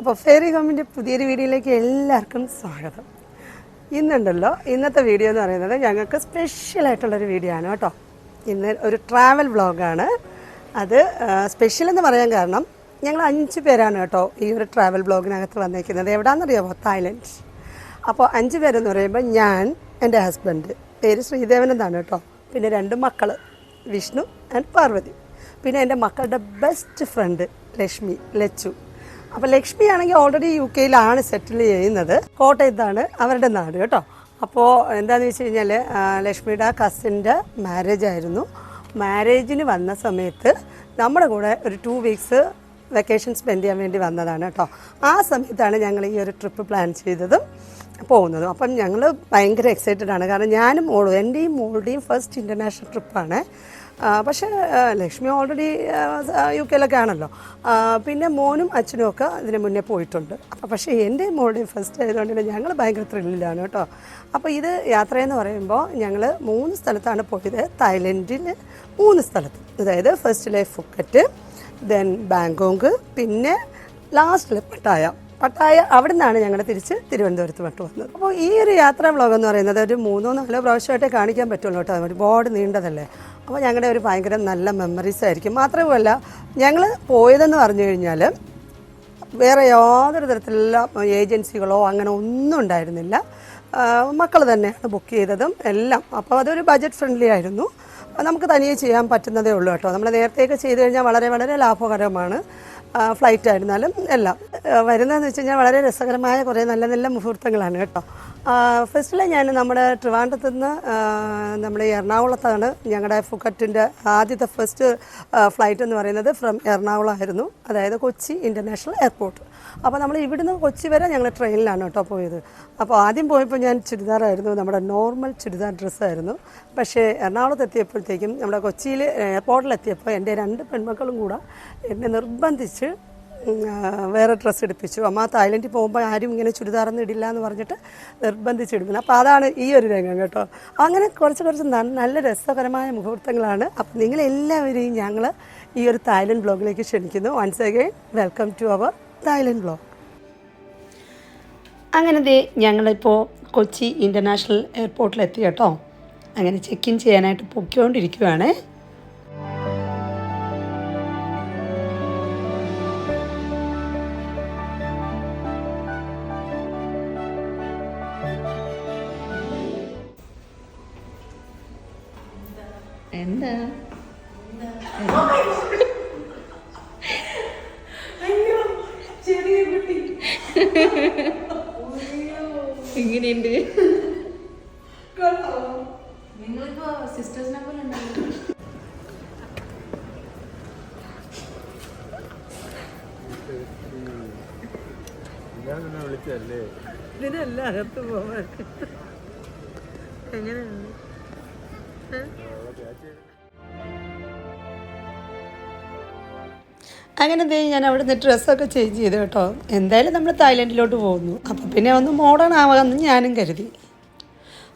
അപ്പോൾ ഫെയറി ഹോമിൻ്റെ പുതിയൊരു വീഡിയോയിലേക്ക് എല്ലാവർക്കും സ്വാഗതം. ഇന്നത്തെ വീഡിയോ എന്ന് പറയുന്നത് ഞങ്ങൾക്ക് സ്പെഷ്യലായിട്ടുള്ളൊരു വീഡിയോ ആണ് കേട്ടോ. ഇന്ന് ഒരു ട്രാവൽ വ്ളോഗാണ്. അത് സ്പെഷ്യൽ എന്ന് പറയാൻ കാരണം ഞങ്ങൾ 5 പേരാണ് കേട്ടോ ഈ ഒരു ട്രാവൽ വ്ളോഗിനകത്ത് വന്നിരിക്കുന്നത്. എവിടെയാണെന്നറിയാമോ? തായ്ലൻഡ്. അപ്പോൾ 5 പേരെന്ന് പറയുമ്പോൾ ഞാൻ, എൻ്റെ ഹസ്ബൻഡ്, പേര് ശ്രീദേവൻ എന്നാണ് കേട്ടോ, പിന്നെ 2 മക്കൾ വിഷ്ണു ആൻഡ് പാർവതി, പിന്നെ എൻ്റെ മക്കളുടെ ബെസ്റ്റ് ഫ്രണ്ട് ലച്ചു. അപ്പോൾ ലക്ഷ്മി ആണെങ്കിൽ ഓൾറെഡി UK സെറ്റിൽ ചെയ്യുന്നത്. കോട്ടയത്താണ് അവരുടെ നാട് കേട്ടോ. അപ്പോൾ എന്താണെന്ന് വെച്ച് കഴിഞ്ഞാൽ ലക്ഷ്മിയുടെ കസിൻ്റെ മാരേജ് ആയിരുന്നു. മാരേജിന് വന്ന സമയത്ത് നമ്മുടെ കൂടെ ഒരു 2 വീക്സ് വെക്കേഷൻ സ്പെൻഡ് ചെയ്യാൻ വേണ്ടി വന്നതാണ് കേട്ടോ. ആ സമയത്താണ് ഞങ്ങൾ ഈ ഒരു ട്രിപ്പ് പ്ലാൻ ചെയ്തതും പോകുന്നതും. അപ്പം ഞങ്ങൾ ഭയങ്കര എക്സൈറ്റഡ് ആണ്. കാരണം ഞാനും എൻ്റെയും മോളുടെയും ഫസ്റ്റ് ഇൻ്റർനാഷണൽ ട്രിപ്പാണ്. പക്ഷേ ലക്ഷ്മി ഓൾറെഡി UK ആണല്ലോ. പിന്നെ മോനും അച്ഛനും ഒക്കെ ഇതിന് മുന്നേ പോയിട്ടുണ്ട്. അപ്പോൾ പക്ഷേ എൻ്റെ മോളുടെയും ഫസ്റ്റ് ആയതുകൊണ്ട് ഞങ്ങൾ ഭയങ്കര ത്രില്ലിലാണ് കേട്ടോ. അപ്പോൾ ഇത് യാത്രയെന്ന് പറയുമ്പോൾ ഞങ്ങൾ 3 സ്ഥലത്താണ് പോയത്. തായ്ലൻഡിൽ 3 സ്ഥലത്ത്, അതായത് ഫസ്റ്റിലെ ഫുക്കറ്റ്, ദെൻ ബാങ്കോക്ക്, പിന്നെ ലാസ്റ്റിൽ പട്ടായ. അവിടെ നിന്നാണ് ഞങ്ങൾ തിരിച്ച് തിരുവനന്തപുരത്ത് വന്നത്. അപ്പോൾ ഈ ഒരു യാത്രാ വ്ളോഗ് എന്ന് പറയുന്നത് ഒരു 3-4 പ്രാവശ്യമായിട്ടേ കാണിക്കാൻ പറ്റുള്ളൂ കേട്ടോ. ഒരുപാട് നീണ്ടതല്ലേ. അപ്പോൾ ഞങ്ങളുടെ ഒരു ഭയങ്കര നല്ല മെമ്മറീസ് ആയിരിക്കും. മാത്രമല്ല ഞങ്ങൾ പോയതെന്ന് പറഞ്ഞു കഴിഞ്ഞാൽ വേറെ യാതൊരു തരത്തിലുള്ള ഏജൻസികളോ അങ്ങനെ ഒന്നും ഉണ്ടായിരുന്നില്ല. മക്കൾ തന്നെയാണ് ബുക്ക് ചെയ്തതും എല്ലാം. അപ്പോൾ അതൊരു ബഡ്ജറ്റ് ഫ്രണ്ട്ലി ആയിരുന്നു. നമുക്ക് തനിയെ ചെയ്യാൻ പറ്റുന്നതേ ഉള്ളൂ കേട്ടോ. നമ്മൾ നേരത്തെയൊക്കെ ചെയ്ത് കഴിഞ്ഞാൽ വളരെ വളരെ ലാഭകരമാണ്. ഫ്ലൈറ്റ് ആയിരുന്നാലും എല്ലാം വരുന്നതെന്ന് വെച്ച് കഴിഞ്ഞാൽ വളരെ രസകരമായ കുറേ നല്ല നല്ല മുഹൂർത്തങ്ങളാണ് കേട്ടോ. ഫസ്റ്റിൽ ഞാൻ നമ്മുടെ ട്രിവാൻഡ്രത്ത് നിന്ന് നമ്മൾ എറണാകുളത്താണ് ഞങ്ങളുടെ ഫുക്കറ്റിൻ്റെ ആദ്യത്തെ ഫസ്റ്റ് ഫ്ലൈറ്റ് എന്ന് പറയുന്നത് ഫ്രം എറണാകുളം ആയിരുന്നു, അതായത് കൊച്ചി ഇൻ്റർനാഷണൽ എയർപോർട്ട്. അപ്പോൾ നമ്മൾ ഇവിടുന്ന് കൊച്ചി വരെ ഞങ്ങൾ ട്രെയിനിലാണ് കേട്ടോ പോയത്. അപ്പോൾ ആദ്യം പോയപ്പോൾ ഞാൻ ചുരിദാറായിരുന്നു, നമ്മുടെ നോർമൽ ചുരിദാർ ഡ്രസ്സായിരുന്നു. പക്ഷേ എറണാകുളത്ത് എത്തിയപ്പോഴത്തേക്കും നമ്മുടെ കൊച്ചിയിൽ എയർപോർട്ടിലെത്തിയപ്പോൾ എൻ്റെ 2 പെൺമക്കളും കൂടെ എന്നെ നിർബന്ധിച്ച് വേറെ ഡ്രസ്സ് എടുപ്പിച്ചു. അമ്മ തായ്ലൻഡിൽ പോകുമ്പോൾ ആരും ഇങ്ങനെ ചുരിദാറൊന്നും ഇടില്ല എന്ന് പറഞ്ഞിട്ട് നിർബന്ധിച്ചെടുക്കുന്നത്. അപ്പോൾ അതാണ് ഈ ഒരു രംഗം കേട്ടോ. അങ്ങനെ കുറച്ച് നല്ല രസകരമായ മുഹൂർത്തങ്ങളാണ്. അപ്പോൾ നിങ്ങളെല്ലാവരെയും ഞങ്ങൾ ഈ ഒരു തായ്ലൻഡ് വ്ളോഗിലേക്ക് ക്ഷണിക്കുന്നു. Once again welcome to our Thailand vlog. അങ്ങനെ ഞങ്ങളിപ്പോൾ കൊച്ചി ഇൻ്റർനാഷണൽ എയർപോർട്ടിലെത്തി കേട്ടോ. അങ്ങനെ ചെക്ക് ഇൻ ചെയ്യാനായിട്ട് പൊയ്ക്കൊണ്ടിരിക്കുകയാണ്. എന്താ ഇങ്ങനെയുണ്ട്? നിങ്ങളിപ്പോ സിസ്റ്റേഴ്സിനെ പോലെ ഉണ്ടാവും. വിളിച്ചല്ലേ ഇതിനെല്ലാം അകത്ത് പോവാൻ എങ്ങനെയാണ്? അങ്ങനെ ഞാൻ അവിടെ നിന്ന് ഡ്രസ്സൊക്കെ ചേഞ്ച് ചെയ്തു കേട്ടോ. എന്തായാലും നമ്മൾ തായ്ലൻഡിലോട്ട് പോകുന്നു. അപ്പോൾ പിന്നെ ഒന്ന് മോഡേൺ ആവാമെന്ന് ഞാനും കരുതി.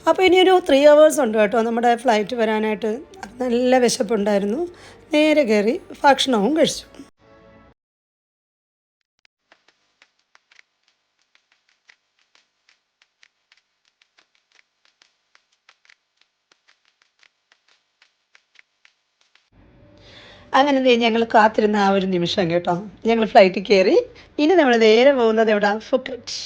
അപ്പോൾ ഇനിയൊരു 3 hours ഉണ്ട് കേട്ടോ നമ്മുടെ ഫ്ലൈറ്റ് വരാനായിട്ട്. നല്ല വിശപ്പുണ്ടായിരുന്നു. നേരെ കയറി ഭക്ഷണവും കഴിച്ചു. അങ്ങനെ ഞങ്ങൾ കാത്തിരുന്ന ആ ഒരു നിമിഷം കേട്ടോ. ഞങ്ങൾ ഫ്ലൈറ്റിൽ കയറി. ഇനി നമ്മൾ നേരെ പോകുന്നത് എവിടെ? ഫുക്കറ്റ്.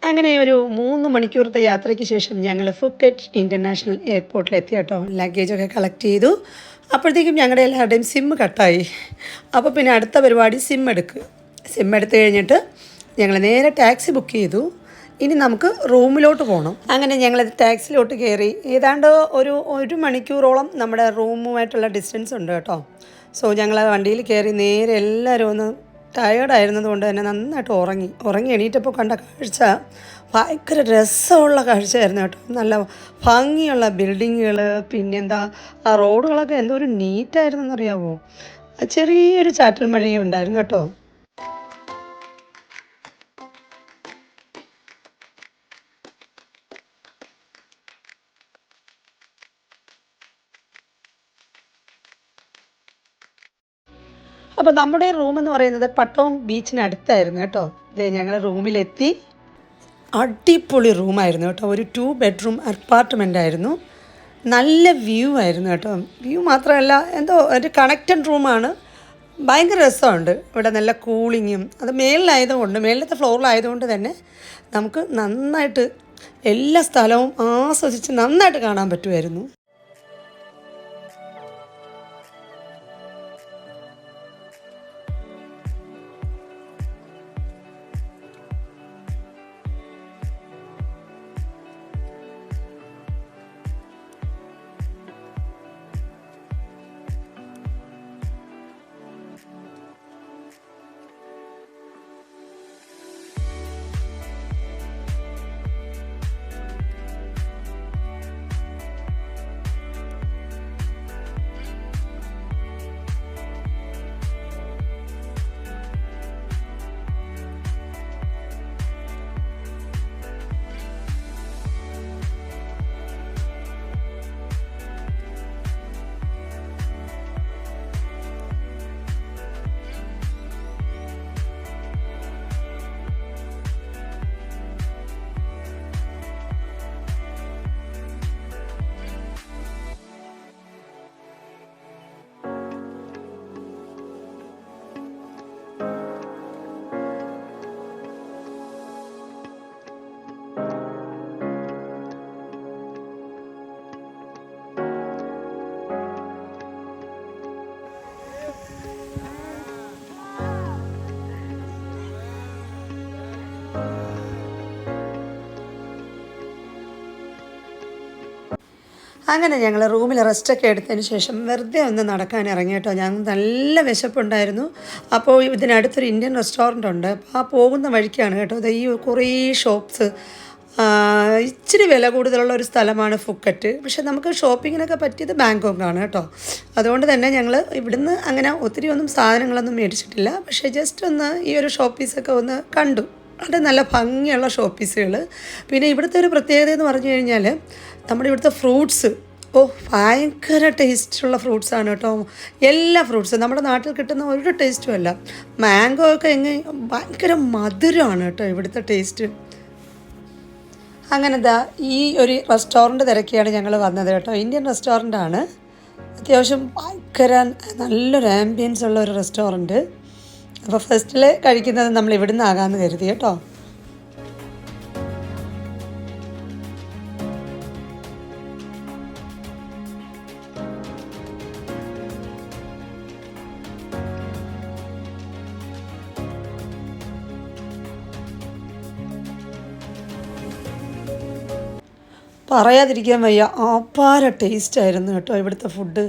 അങ്ങനെ ഒരു 3 മണിക്കൂറത്തെ യാത്രയ്ക്ക് ശേഷം ഞങ്ങൾ ഫുക്കറ്റ് ഇൻ്റർനാഷണൽ എയർപോർട്ടിലെത്തി കേട്ടോ. ലഗേജൊക്കെ കളക്ട് ചെയ്തു. അപ്പോഴത്തേക്കും ഞങ്ങളുടെ എല്ലാവരുടെയും സിം കട്ടായി. അപ്പോൾ പിന്നെ അടുത്ത പരിപാടി സിം എടുത്ത് കഴിഞ്ഞിട്ട് ഞങ്ങൾ നേരെ ടാക്സി ബുക്ക് ചെയ്തു. ഇനി നമുക്ക് റൂമിലോട്ട് പോകണം. അങ്ങനെ ഞങ്ങൾ ടാക്സിയിലോട്ട് കയറി. ഏതാണ്ട് ഒരു 1 മണിക്കൂറോളം നമ്മുടെ റൂമുമായിട്ടുള്ള ഡിസ്റ്റൻസ് ഉണ്ട് കേട്ടോ. സോ ഞങ്ങൾ വണ്ടിയിൽ കയറി നേരെ എല്ലാവരും ഒന്ന് ടയേർഡായിരുന്നത് കൊണ്ട് തന്നെ നന്നായിട്ട് ഉറങ്ങി എണീറ്റപ്പോൾ കണ്ട കാഴ്ച ഭയങ്കര രസമുള്ള കാഴ്ചയായിരുന്നു കേട്ടോ. നല്ല ഭംഗിയുള്ള ബിൽഡിങ്ങുകൾ, പിന്നെന്താ ആ റോഡുകളൊക്കെ എന്തോ ഒരു നീറ്റായിരുന്നെന്നറിയാമോ. ചെറിയൊരു ചാറ്റൽ മഴയും ഉണ്ടായിരുന്നു കേട്ടോ. അപ്പോൾ നമ്മുടെ റൂമെന്ന് പറയുന്നത് പട്ടോം ബീച്ചിനടുത്തായിരുന്നു കേട്ടോ. ഇതേ ഞങ്ങൾ റൂമിലെത്തി. അടിപൊളി റൂമായിരുന്നു കേട്ടോ. ഒരു 2 ബെഡ്റൂം അപ്പാർട്ട്മെൻ്റ് ആയിരുന്നു. നല്ല വ്യൂ ആയിരുന്നു കേട്ടോ. വ്യൂ മാത്രമല്ല, എന്തോ ഒരു കണക്റ്റഡ് റൂമാണ്. ഭയങ്കര രസമുണ്ട്. ഇവിടെ നല്ല കൂളിങ്ങും, അത് മേളിലായതുകൊണ്ട്, മേളിലത്തെ ഫ്ലോറിലായതുകൊണ്ട് തന്നെ നമുക്ക് നന്നായിട്ട് എല്ലാ സ്ഥലവും ആസ്വദിച്ച് നന്നായിട്ട് കാണാൻ പറ്റുമായിരുന്നു. അങ്ങനെ ഞങ്ങൾ റൂമിൽ റെസ്റ്റൊക്കെ എടുത്തതിന് ശേഷം വെറുതെ ഒന്ന് നടക്കാൻ ഇറങ്ങി കേട്ടോ. ഞങ്ങൾക്ക് നല്ല വിശപ്പുണ്ടായിരുന്നു. അപ്പോൾ ഇതിനടുത്തൊരു ഇന്ത്യൻ റെസ്റ്റോറൻ്റ് ഉണ്ട്. അപ്പോൾ ആ പോകുന്ന വഴിക്കാണ് കേട്ടോ ഈ കുറേ ഷോപ്സ്. ഇച്ചിരി വില കൂടുതലുള്ള ഒരു സ്ഥലമാണ് ഫുക്കറ്റ്. പക്ഷേ നമുക്ക് ഷോപ്പിങ്ങിനൊക്കെ പറ്റിയത് ബാങ്കോക്കാണ് കേട്ടോ. അതുകൊണ്ട് തന്നെ ഞങ്ങൾ ഇവിടുന്ന് അങ്ങനെ ഒത്തിരി ഒന്നും സാധനങ്ങളൊന്നും മേടിച്ചിട്ടില്ല. പക്ഷേ ജസ്റ്റ് ഒന്ന് ഈ ഒരു ഷോപ്പീസൊക്കെ ഒന്ന് കണ്ടു. അത് നല്ല ഭംഗിയുള്ള ഷോപ്പീസുകൾ. പിന്നെ ഇവിടുത്തെ ഒരു പ്രത്യേകത എന്ന് പറഞ്ഞു കഴിഞ്ഞാൽ നമ്മുടെ ഇവിടുത്തെ ഫ്രൂട്ട്സ് ഭയങ്കര ടേസ്റ്റുള്ള ഫ്രൂട്ട്സാണ് കേട്ടോ. എല്ലാ ഫ്രൂട്ട്സും നമ്മുടെ നാട്ടിൽ കിട്ടുന്ന ഒരു ടേസ്റ്റും അല്ല. മാംഗോ ഒക്കെ ഭയങ്കര മധുരമാണ് കേട്ടോ ഇവിടുത്തെ ടേസ്റ്റ്. അങ്ങനെ ഈ ഒരു റെസ്റ്റോറൻറ്റ് തിരക്കിയാണ് ഞങ്ങൾ വന്നത് കേട്ടോ. ഇന്ത്യൻ റെസ്റ്റോറൻ്റാണ്. അത്യാവശ്യം ഭയങ്കര നല്ലൊരു ആംബിയൻസ് ഉള്ള ഒരു റെസ്റ്റോറൻറ്റ്. അപ്പോൾ ഫസ്റ്റിൽ കഴിക്കുന്നത് നമ്മൾ ഇവിടുന്ന് ആകാമെന്ന് കരുതി കേട്ടോ. പറയാതിരിക്കാൻ വയ്യ, അപാര ടേസ്റ്റായിരുന്നു കേട്ടോ ഇവിടുത്തെ ഫുഡ്.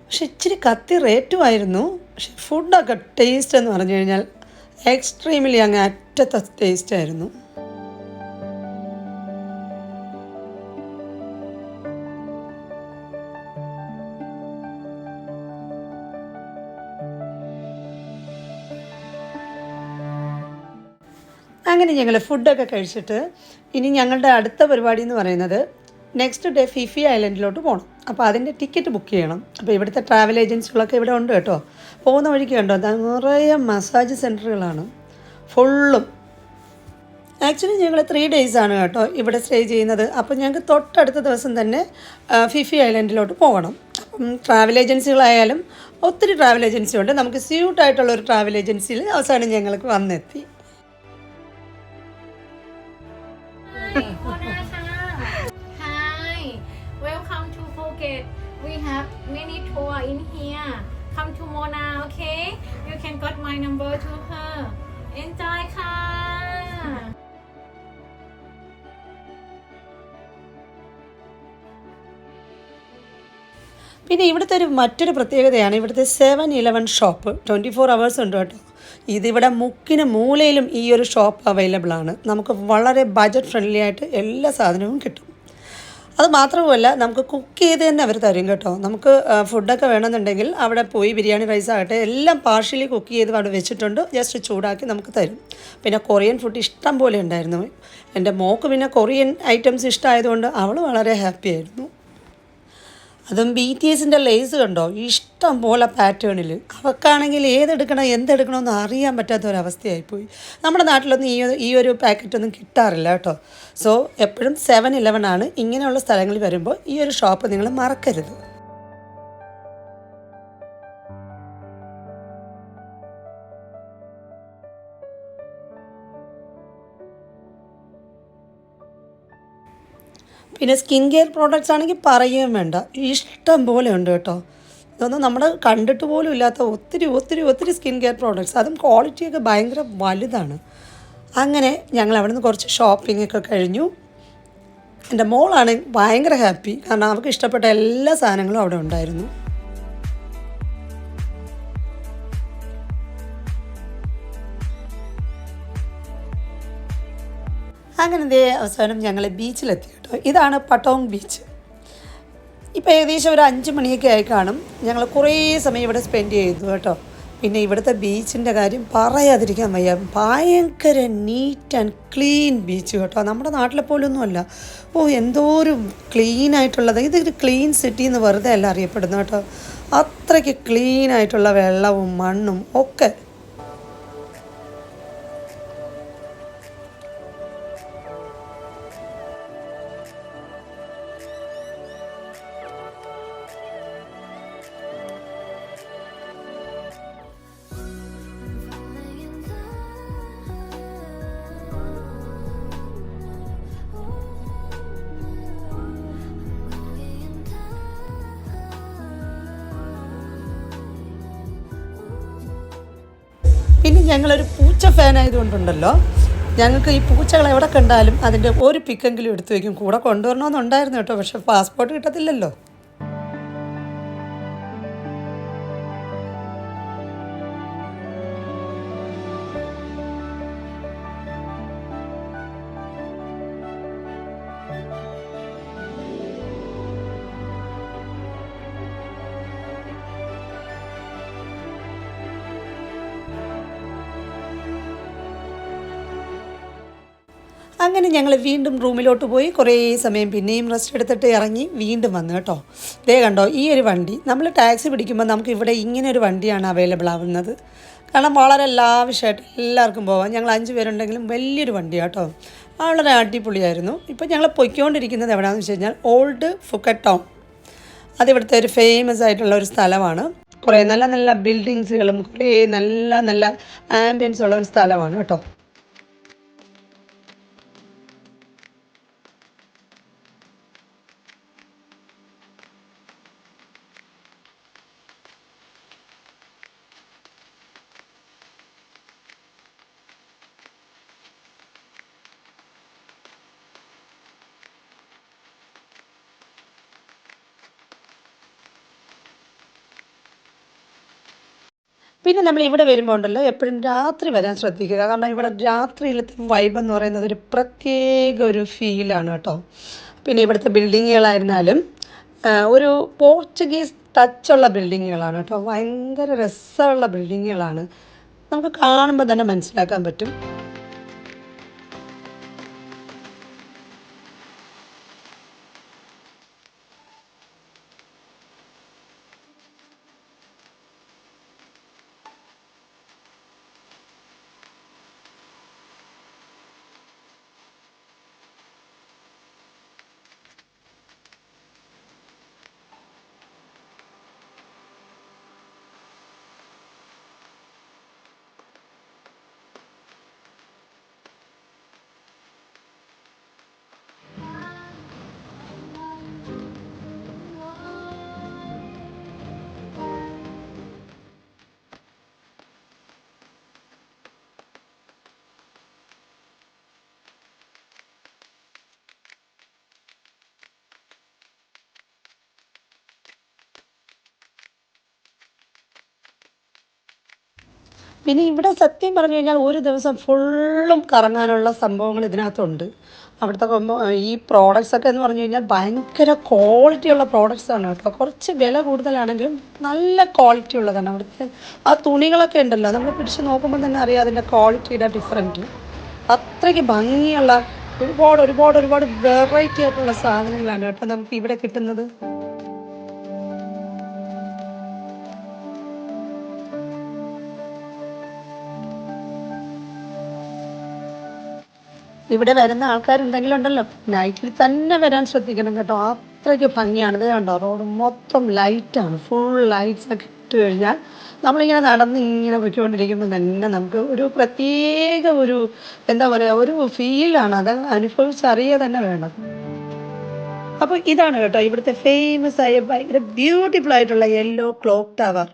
പക്ഷെ ഇച്ചിരി കത്തി റേറ്റുമായിരുന്നു. പക്ഷെ ഫുഡൊക്കെ ടേസ്റ്റ് എന്ന് പറഞ്ഞു കഴിഞ്ഞാൽ എക്സ്ട്രീംലി അങ്ങ് അറ്റത്തെ ടേസ്റ്റായിരുന്നു. അങ്ങനെ ഞങ്ങൾ ഫുഡൊക്കെ കഴിച്ചിട്ട് ഇനി ഞങ്ങളുടെ അടുത്ത പരിപാടി എന്ന് പറയുന്നത് നെക്സ്റ്റ് ഡേ ഫിഫി ഐലൻഡിലോട്ട് പോകണം. അപ്പോൾ അതിൻ്റെ ടിക്കറ്റ് ബുക്ക് ചെയ്യണം. അപ്പോൾ ഇവിടുത്തെ ട്രാവൽ ഏജൻസികളൊക്കെ ഇവിടെ ഉണ്ട് കേട്ടോ. പോകുന്ന വഴിക്ക് കണ്ടോ നിറയെ മസാജ് സെൻറ്ററുകളാണ് ഫുള്ളും. ആക്ച്വലി ഞങ്ങൾ 3 ഡേയ്സാണ് കേട്ടോ ഇവിടെ സ്റ്റേ ചെയ്യുന്നത്. അപ്പോൾ ഞങ്ങൾക്ക് തൊട്ടടുത്ത ദിവസം തന്നെ ഫിഫി ഐലൻഡിലോട്ട് പോകണം. അപ്പം ട്രാവൽ ഏജൻസികളായാലും ഒത്തിരി ട്രാവൽ ഏജൻസി ഉണ്ട്. നമുക്ക് സ്യൂട്ടായിട്ടുള്ള ഒരു ട്രാവൽ ഏജൻസിയിൽ അവസാനം ഞങ്ങൾക്ക് വന്നെത്തി. Hi, welcome to Phuket. We have many tour in here. Come to Mona, okay? You can got my number to her. Enjoy, ka. പിന്നെ ഇവിടുത്തെ മറ്റൊരു പ്രത്യേകതയാണ് ഇവിടുത്തെ 7-11 ഷോപ്പ് 24 hours ഉണ്ട് കേട്ടോ. ഇതിവിടെ മുക്കിന് മൂലയിലും ഈ ഒരു ഷോപ്പ് അവൈലബിൾ ആണ്. നമുക്ക് വളരെ ബജറ്റ് ഫ്രണ്ട്ലി ആയിട്ട് എല്ലാ സാധനവും കിട്ടും. അത് മാത്രമല്ല നമുക്ക് കുക്ക് ചെയ്ത് തന്നെ അവർ തരും കേട്ടോ. നമുക്ക് ഫുഡൊക്കെ വേണമെന്നുണ്ടെങ്കിൽ അവിടെ പോയി ബിരിയാണി റൈസ് ആകട്ടെ എല്ലാം പാർഷ്യലി കുക്ക് ചെയ്ത് അവിടെ വെച്ചിട്ടുണ്ട്. ജസ്റ്റ് ചൂടാക്കി നമുക്ക് തരും. പിന്നെ കൊറിയൻ ഫുഡ് ഇഷ്ടം പോലെ ഉണ്ടായിരുന്നു. എൻ്റെ മോൾക്ക് പിന്നെ കൊറിയൻ ഐറ്റംസ് ഇഷ്ടമായതുകൊണ്ട് അവൾ വളരെ ഹാപ്പി ആയിരുന്നു. അതും BTSൻ്റെ ലേസ് കണ്ടോ, ഇഷ്ടം പോലെ പാറ്റേണിൽ. അവൾക്കാണെങ്കിൽ ഏതെടുക്കണം എന്തെടുക്കണമെന്ന് അറിയാൻ പറ്റാത്ത ഒരവസ്ഥയായിപ്പോയി. നമ്മുടെ നാട്ടിലൊന്നും ഈ ഒരു പാക്കറ്റൊന്നും കിട്ടാറില്ല കേട്ടോ. സോ എപ്പോഴും 7-Eleven ആണ്. ഇങ്ങനെയുള്ള സ്ഥലങ്ങളിൽ വരുമ്പോൾ ഈ ഒരു ഷോപ്പ് നിങ്ങൾ മറക്കരുത്. പിന്നെ സ്കിൻ കെയർ പ്രോഡക്റ്റ്സ് ആണെങ്കിൽ പറയുകയും വേണ്ട, ഇഷ്ടം പോലെ ഉണ്ട് കേട്ടോ. ഇതൊന്നും നമ്മൾ കണ്ടിട്ട് പോലും ഇല്ലാത്ത ഒത്തിരി ഒത്തിരി ഒത്തിരി സ്കിൻ കെയർ പ്രോഡക്റ്റ്സ്, അതും ക്വാളിറ്റിയൊക്കെ ഭയങ്കര വലുതാണ്. അങ്ങനെ ഞങ്ങൾ അവിടെ നിന്ന് കുറച്ച് ഷോപ്പിംഗ് ഒക്കെ കഴിഞ്ഞു. എൻ്റെ മോളാണ് ഭയങ്കര ഹാപ്പി, കാരണം അവൾക്ക് ഇഷ്ടപ്പെട്ട എല്ലാ സാധനങ്ങളും അവിടെ ഉണ്ടായിരുന്നു. അങ്ങനെ ദേ അവസാനം ഞങ്ങൾ ബീച്ചിലെത്തി കേട്ടോ. ഇതാണ് പട്ടോങ് ബീച്ച്. ഇപ്പോൾ ഏകദേശം ഒരു 5 മണിയൊക്കെ ആയി കാണും. ഞങ്ങൾ കുറേ സമയം ഇവിടെ സ്പെൻഡ് ചെയ്തു കേട്ടോ. പിന്നെ ഇവിടുത്തെ ബീച്ചിൻ്റെ കാര്യം പറയാതിരിക്കാൻ വയ്യ. ഭയങ്കര നീറ്റ് ആൻഡ് ക്ലീൻ ബീച്ച് കേട്ടോ. നമ്മുടെ നാട്ടിലെ പോലൊന്നുമല്ല. എന്തോരം ക്ലീൻ ആയിട്ടുള്ളത്. ഇതൊരു ക്ലീൻ സിറ്റി എന്ന് വെറുതെ അല്ല അറിയപ്പെടുന്നത് കേട്ടോ. അത്രയ്ക്ക് ക്ലീൻ ആയിട്ടുള്ള വെള്ളവും മണ്ണും ഒക്കെ. പിന്നെ ഞങ്ങളൊരു പൂച്ച ഫാൻ ആയതുകൊണ്ടുണ്ടല്ലോ, ഞങ്ങൾക്ക് ഈ പൂച്ചകൾ എവിടെ കണ്ടാലും അതിൻ്റെ ഒരു പിക്കെങ്കിലും എടുത്തു വയ്ക്കും. കൂടെ കൊണ്ടുവരണമെന്നുണ്ടായിരുന്നു കേട്ടോ, പക്ഷെ പാസ്പോർട്ട് കിട്ടത്തില്ലല്ലോ. അങ്ങനെ ഞങ്ങൾ വീണ്ടും റൂമിലോട്ട് പോയി കുറേ സമയം പിന്നെയും റെസ്റ്റ് എടുത്തിട്ട് ഇറങ്ങി വീണ്ടും വന്നു കേട്ടോ. ദേ കണ്ടോ, ഈ ഒരു വണ്ടി നമ്മൾ ടാക്സി പിടിക്കുമ്പോൾ നമുക്ക് ഇവിടെ ഇങ്ങനെ ഒരു വണ്ടിയാണ് അവൈലബിൾ ആവുന്നത്. കാരണം വളരെ ലാവിഷായിട്ട് എല്ലാവർക്കും പോകാം. ഞങ്ങൾ 5 പേരുണ്ടെങ്കിലും വലിയൊരു വണ്ടിയാണ് കേട്ടോ. വളരെ അടിപൊളിയായിരുന്നു. ഇപ്പോൾ ഞങ്ങൾ പൊയ്ക്കൊണ്ടിരിക്കുന്നത് എവിടെയാണെന്ന് വെച്ച് കഴിഞ്ഞാൽ ഓൾഡ് ഫുക്കറ്റ് ടൗൺ. അതിവിടുത്തെ ഒരു ഫേമസ് ആയിട്ടുള്ള ഒരു സ്ഥലമാണ്. കുറേ നല്ല നല്ല ബിൽഡിങ്സുകളും കുറേ നല്ല നല്ല ആംബിയൻസ് ഉള്ള ഒരു സ്ഥലമാണ് കേട്ടോ. പിന്നെ നമ്മൾ ഇവിടെ വരുമ്പോൾ ഉണ്ടല്ലോ എപ്പോഴും രാത്രി വരാൻ ശ്രദ്ധിക്കുക. കാരണം ഇവിടെ രാത്രിയിലത്തെ വൈബ് എന്ന് പറയുന്നത് ഒരു പ്രത്യേക ഒരു ഫീലാണ് കേട്ടോ. പിന്നെ ഇവിടുത്തെ ബിൽഡിങ്ങുകളായിരുന്നാലും ഒരു പോർച്ചുഗീസ് ടച്ചുള്ള ബിൽഡിങ്ങുകളാണ് കേട്ടോ. ഭയങ്കര രസമുള്ള ബിൽഡിങ്ങുകളാണ്. നമുക്ക് കാണുമ്പോൾ തന്നെ മനസ്സിലാക്കാൻ പറ്റും. പിന്നെ ഇവിടെ സത്യം പറഞ്ഞു കഴിഞ്ഞാൽ ഒരു ദിവസം ഫുള്ളും കറങ്ങാനുള്ള സംഭവങ്ങൾ ഇതിനകത്തുണ്ട്. അവിടുത്തെ ഈ പ്രോഡക്റ്റ്സ് ഒക്കെ എന്ന് പറഞ്ഞു കഴിഞ്ഞാൽ ഭയങ്കര ക്വാളിറ്റിയുള്ള പ്രോഡക്റ്റ്സാണ് കേട്ടോ. കുറച്ച് വില കൂടുതലാണെങ്കിലും നല്ല ക്വാളിറ്റി ഉള്ളതാണ്. അവിടുത്തെ ആ തുണികളൊക്കെ ഉണ്ടല്ലോ, നമ്മൾ പിടിച്ച് നോക്കുമ്പോൾ തന്നെ അറിയാം അതിൻ്റെ ക്വാളിറ്റിയുടെ ഡിഫറൻറ്റ്. അത്രയ്ക്ക് ഭംഗിയുള്ള ഒരുപാട് വെറൈറ്റി ആയിട്ടുള്ള സാധനങ്ങളാണ് കേട്ടോ നമുക്ക് ഇവിടെ കിട്ടുന്നത്. ഇവിടെ വരുന്ന ആൾക്കാരുണ്ടെങ്കിലും ഉണ്ടല്ലോ, നൈറ്റിൽ തന്നെ വരാൻ ശ്രദ്ധിക്കണം കേട്ടോ. അത്രയ്ക്ക് ഭംഗിയാണ്. ഇത് കണ്ടോ, റോഡ് മൊത്തം ലൈറ്റാണ്, ഫുൾ ലൈറ്റ്സ് ഒക്കെ ഇട്ട് കഴിഞ്ഞാൽ നമ്മളിങ്ങനെ നടന്ന് ഇങ്ങനെ പോയിക്കൊണ്ടിരിക്കുമ്പോൾ തന്നെ നമുക്ക് ഒരു പ്രത്യേക എന്താ പറയുക, ഒരു ഫീലാണ്. അത് അനുഭവിച്ചറിയുക തന്നെ വേണം. അപ്പോൾ ഇതാണ് കേട്ടോ ഇവിടുത്തെ ഫേമസ് ആയ ഭയങ്കര ബ്യൂട്ടിഫുൾ ആയിട്ടുള്ള യെല്ലോ ക്ലോക്ക് ടവർ.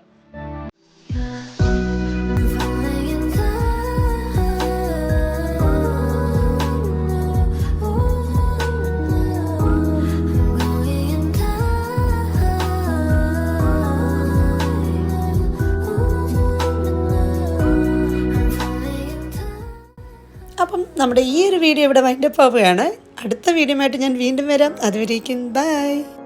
അപ്പം നമ്മുടെ ഈ ഒരു വീഡിയോ ഇവിടെ വൈൻഡപ്പ് ആവുകയാണ്. അടുത്ത വീഡിയോ ആയിട്ട് ഞാൻ വീണ്ടും വരാം. അതുവരേക്കും ബൈ.